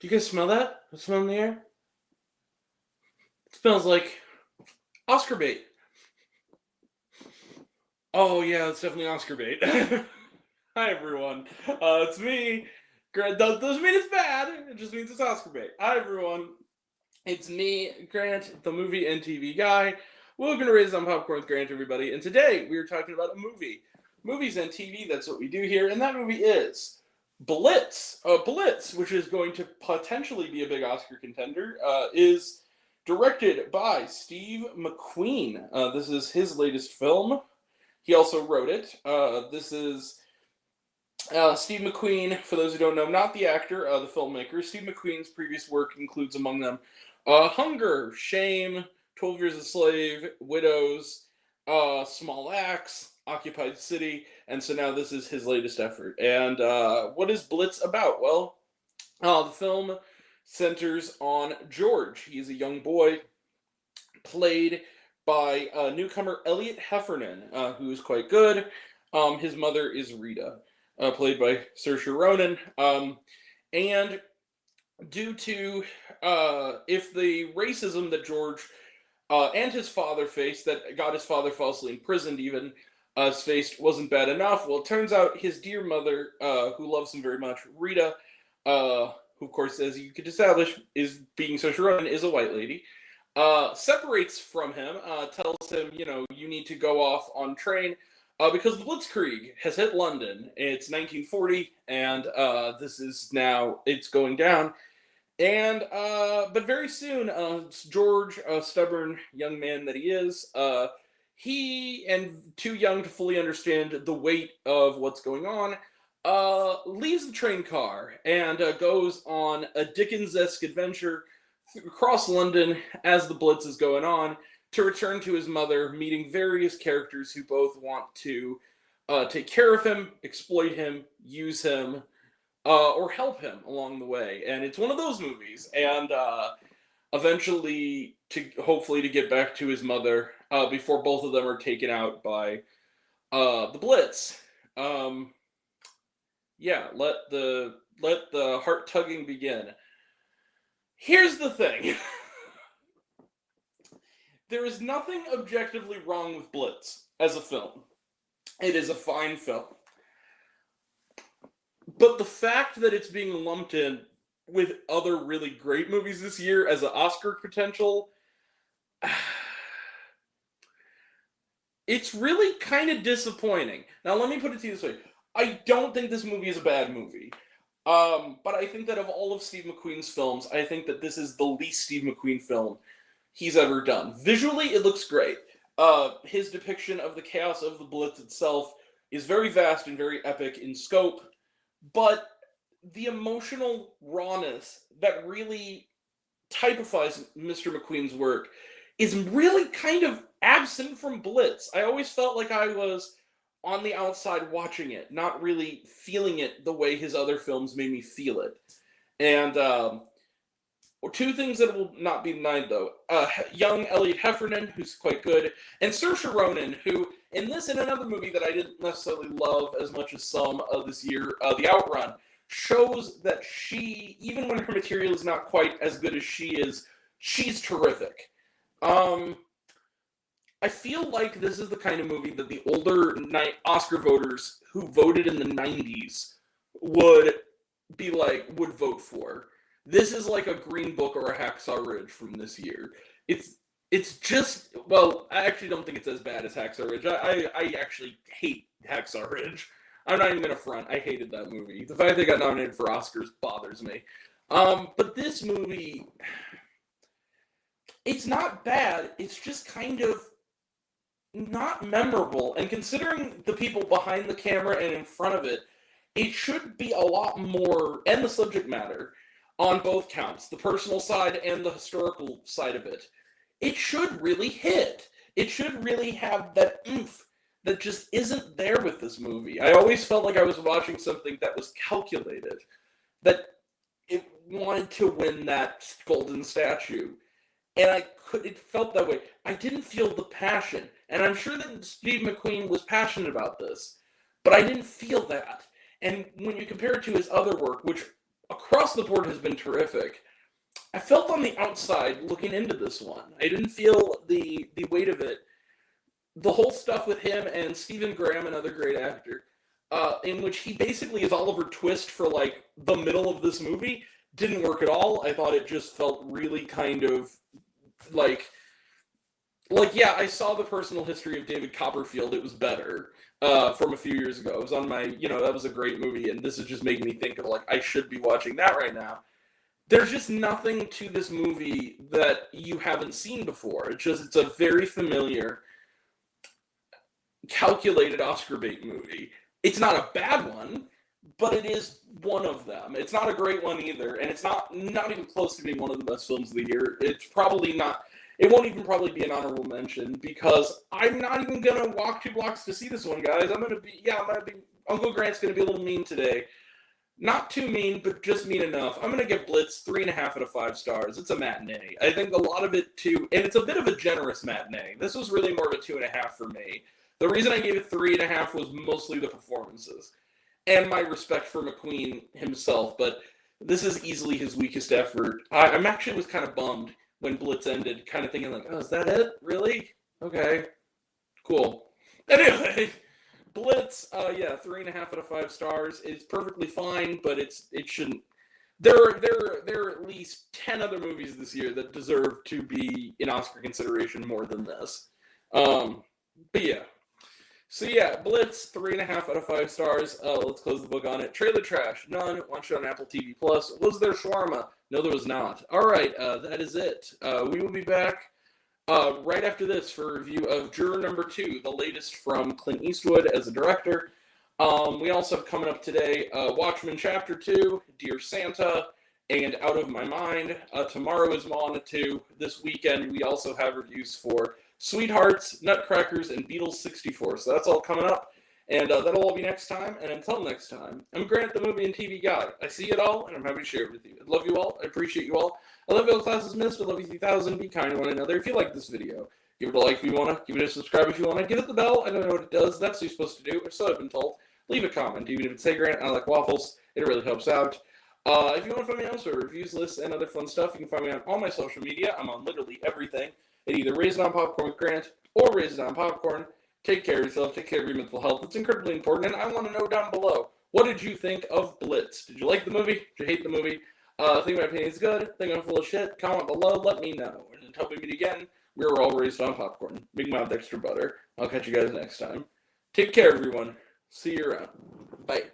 Do you guys smell that? The smell in the air? It smells like Oscar bait. Oh yeah, it's definitely Oscar bait. Hi everyone. It's me. Grant doesn't mean it's bad. It just means it's Oscar bait. Hi everyone. It's me, Grant, the movie and TV guy. Welcome to Raise on Popcorn with Grant, everybody. And today we are talking about a movie. Movies and TV, that's what we do here. And that movie is Blitz. Blitz, which is going to potentially be a big Oscar contender, is directed by Steve McQueen. This is his latest film. He also wrote it. This is Steve McQueen, for those who don't know, not the actor, the filmmaker. Steve McQueen's previous work includes among them Hunger, Shame, 12 Years a Slave, Widows, Small Axe, Occupied City, and so now this is his latest effort. And what is Blitz about? Well, the film centers on George. He's a young boy played by newcomer Elliot Heffernan, who is quite good. His mother is Rita, played by Saoirse Ronan. And due to if the racism that George and his father faced, that got his father falsely imprisoned even, faced wasn't bad enough, well, it turns out his dear mother, who loves him very much, Rita, who, of course, as you could establish, is being Saoirse Ronan, is a white lady, separates from him, tells him, you need to go off on train, because the Blitzkrieg has hit London. It's 1940, and this is now, it's going down. And, but very soon, George, a stubborn young man that he is, he, and too young to fully understand the weight of what's going on, leaves the train car and goes on a Dickens-esque adventure across London as the Blitz is going on to return to his mother, meeting various characters who both want to take care of him, exploit him, use him, or help him along the way. And it's one of those movies. And eventually, hopefully to get back to his mother before both of them are taken out by the Blitz. Yeah, let the heart tugging begin. Here's the thing. There is nothing objectively wrong with Blitz as a film. It is a fine film. But the fact that it's being lumped in with other really great movies this year as an Oscar potential, it's really kind of disappointing. Now, let me put it to you this way. I don't think this movie is a bad movie. But I think that of all of Steve McQueen's films, I think that this is the least Steve McQueen film he's ever done. Visually, it looks great. His depiction of the chaos of the Blitz itself is very vast and very epic in scope, but the emotional rawness that really typifies Mr. McQueen's work is really kind of absent from Blitz. I always felt like I was on the outside watching it, not really feeling it the way his other films made me feel it. And two things that will not be denied, though. Young Elliot Heffernan, who's quite good, and Saoirse Ronan, who, in this and another movie that I didn't necessarily love as much as some of this year, The Outrun, shows that she, even when her material is not quite as good as she is, she's terrific. I feel like this is the kind of movie that the older Oscar voters who voted in the 90s would vote for. This is like a Green Book or a Hacksaw Ridge from this year. It's just, well, I actually don't think it's as bad as Hacksaw Ridge. I actually hate Hacksaw Ridge. I'm not even going to front. I hated that movie. The fact they got nominated for Oscars bothers me. But this movie, it's not bad. It's just kind of not memorable. And considering the people behind the camera and in front of it, it should be a lot more, and the subject matter, on both counts, the personal side and the historical side of it. It should really hit. It should really have that oomph that just isn't there with this movie. I always felt like I was watching something that was calculated, that it wanted to win that golden statue. And it felt that way. I didn't feel the passion. And I'm sure that Steve McQueen was passionate about this, but I didn't feel that. And when you compare it to his other work, which across the board has been terrific. I felt on the outside looking into this one. I didn't feel the weight of it. The whole stuff with him and Stephen Graham, another great actor, in which he basically is Oliver Twist for like the middle of this movie, didn't work at all. I thought it just felt really kind of like yeah, I saw the personal history of David Copperfield. It was better from a few years ago. It was on my, that was a great movie, and this is just making me think of like I should be watching that right now. There's just nothing to this movie that you haven't seen before. It's a very familiar, calculated Oscar bait movie. It's not a bad one, but it is one of them. It's not a great one either, and it's not even close to being one of the best films of the year. It's probably not. It won't even probably be an honorable mention because I'm not even gonna walk 2 blocks to see this one, guys. Uncle Grant's gonna be a little mean today. Not too mean, but just mean enough. I'm gonna give Blitz 3.5 out of 5 stars. It's a matinee. I think a lot of it too, and it's a bit of a generous matinee. This was really more of a 2.5 for me. The reason I gave it 3.5 was mostly the performances and my respect for McQueen himself, but this is easily his weakest effort. I'm actually was kind of bummed when Blitz ended, kind of thinking like, oh, is that it? Really? Okay. Cool. Anyway, Blitz, 3.5 out of 5 stars. It's perfectly fine, but it shouldn't. There are at least 10 other movies this year that deserve to be in Oscar consideration more than this. But yeah. So yeah, Blitz, 3.5 out of 5 stars. Let's close the book on it. Trailer trash, none. Watch it on Apple TV+. Was there shawarma? No, there was not. All right, that is it. We will be back right after this for a review of Juror Number 2, the latest from Clint Eastwood as a director. We also have coming up today Watchmen Chapter 2, Dear Santa, and Out of My Mind. Tomorrow is Moana 2. This weekend we also have reviews for Sweethearts, Nutcrackers, and Beatles 64. So that's all coming up. And that'll all be next time. And until next time, I'm Grant, the movie and TV guy. I see it all, and I'm happy to share it with you. I love you all. I appreciate you all. I love you all, classes missed. I love you 3,000. Be kind to one another. If you like this video, give it a like if you want to. Give it a subscribe if you want to. Give it the bell. I don't know what it does. That's what you're supposed to do, or so I've been told. Leave a comment. Even if it's, hey, Grant, I like waffles. It really helps out. If you want to find me elsewhere, reviews, lists, and other fun stuff, you can find me on all my social media. I'm on literally everything. At either Raise It On Popcorn with Grant or Raise It On Popcorn. Take care of yourself. Take care of your mental health. It's incredibly important. And I want to know down below, what did you think of Blitz? Did you like the movie? Did you hate the movie? Think my opinion is good? Think I'm full of shit? Comment below. Let me know. And until we meet again, we're all raised on popcorn. Big mouth, extra butter. I'll catch you guys next time. Take care, everyone. See you around. Bye.